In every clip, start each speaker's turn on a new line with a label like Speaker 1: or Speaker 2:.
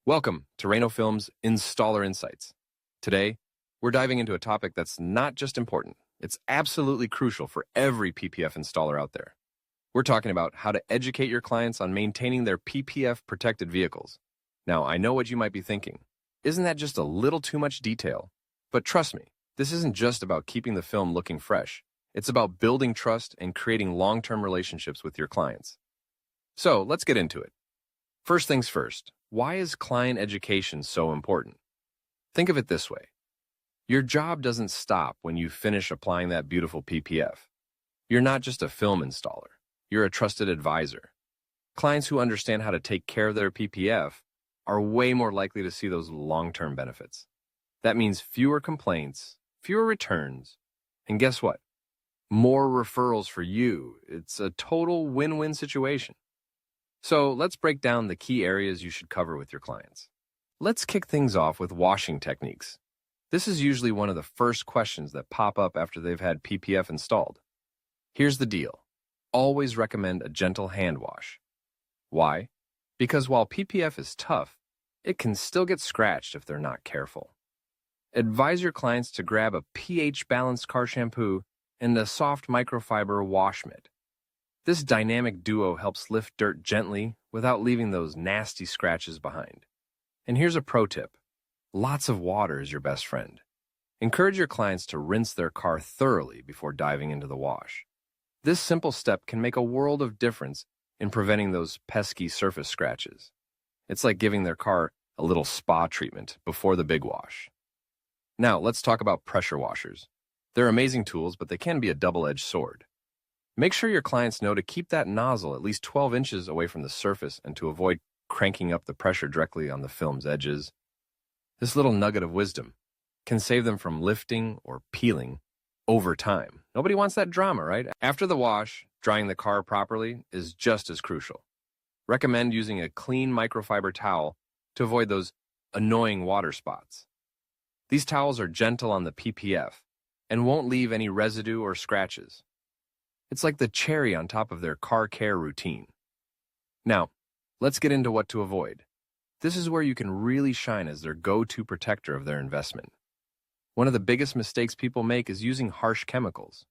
Speaker 1: Welcome to Rayno Films Installer Insights. Today, we're diving into a topic that's not just important, it's absolutely crucial for every PPF installer out there. We're talking about how to educate your clients on maintaining their PPF protected vehicles. Now, I know what you might be thinking. Isn't that just a little too much detail? But trust me, this isn't just about keeping the film looking fresh. It's about building trust and creating long-term relationships with your clients. So, let's get into it. First things first, why is client education so important? Think of it this way. Your job doesn't stop when you finish applying that beautiful PPF. You're not just a film installer. You're a trusted advisor. Clients who understand how to take care of their PPF are way more likely to see those long-term benefits. That means fewer complaints, fewer returns, and guess what? More referrals for you. It's a total win-win situation. So let's break down the key areas you should cover with your clients. Let's kick things off with washing techniques. This is usually one of the first questions that pop up after they've had PPF installed. Here's the deal. Always recommend a gentle hand wash. Why? Because while PPF is tough, it can still get scratched if they're not careful. Advise your clients to grab a pH-balanced car shampoo and a soft microfiber wash mitt. This dynamic duo helps lift dirt gently without leaving those nasty scratches behind. And here's a pro tip. Lots of water is your best friend. Encourage your clients to rinse their car thoroughly before diving into the wash. This simple step can make a world of difference in preventing those pesky surface scratches. It's like giving their car a little spa treatment before the big wash. Now, let's talk about pressure washers. They're amazing tools, but they can be a double-edged sword. Make sure your clients know to keep that nozzle at least 12 inches away from the surface and to avoid cranking up the pressure directly on the film's edges. This little nugget of wisdom can save them from lifting or peeling over time. Nobody wants that drama, right? After the wash, drying the car properly is just as crucial. Recommend using a clean microfiber towel to avoid those annoying water spots. These towels are gentle on the PPF and won't leave any residue or scratches. It's like the cherry on top of their car care routine. Now, let's get into what to avoid. This is where you can really shine as their go-to protector of their investment. One of the biggest mistakes people make is using harsh chemicals.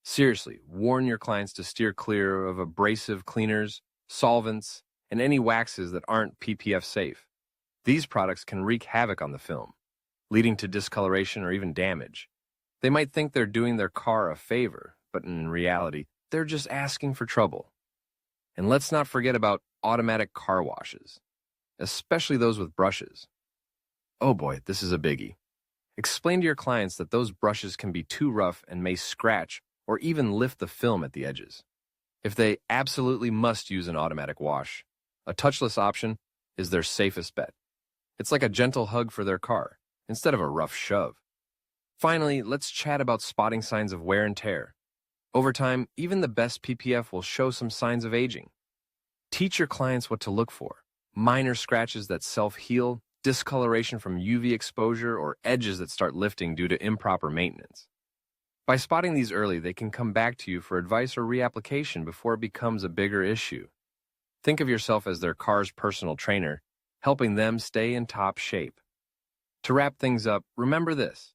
Speaker 1: Seriously, warn your clients to steer clear of abrasive cleaners, solvents, and any waxes that aren't PPF safe. These products can wreak havoc on the film, leading to discoloration or even damage. They might think they're doing their car a favor, but in reality, they're just asking for trouble. And let's not forget about automatic car washes, especially those with brushes. Oh boy, this is a biggie. Explain to your clients that those brushes can be too rough and may scratch or even lift the film at the edges. If they absolutely must use an automatic wash, a touchless option is their safest bet. It's like a gentle hug for their car, instead of a rough shove. Finally, let's chat about spotting signs of wear and tear. Over time, even the best PPF will show some signs of aging. Teach your clients what to look for. Minor scratches that self-heal, discoloration from UV exposure, or edges that start lifting due to improper maintenance. By spotting these early, they can come back to you for advice or reapplication before it becomes a bigger issue. Think of yourself as their car's personal trainer, helping them stay in top shape. To wrap things up, remember this.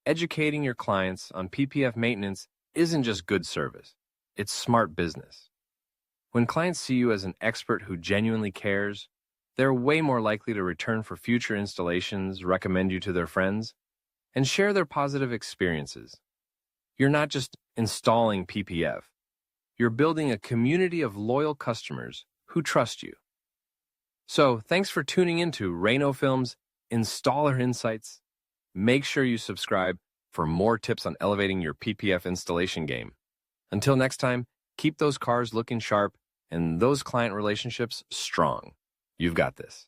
Speaker 1: Educating your clients on PPF maintenance isn't just good service, it's smart business. When clients see you as an expert who genuinely cares, they're way more likely to return for future installations, recommend you to their friends, and share their positive experiences. You're not just installing PPF, you're building a community of loyal customers who trust you. So, thanks for tuning into Rayno Films Installer Insights. Make sure you subscribe for more tips on elevating your PPF installation game. Until next time, keep those cars looking sharp and those client relationships strong. You've got this.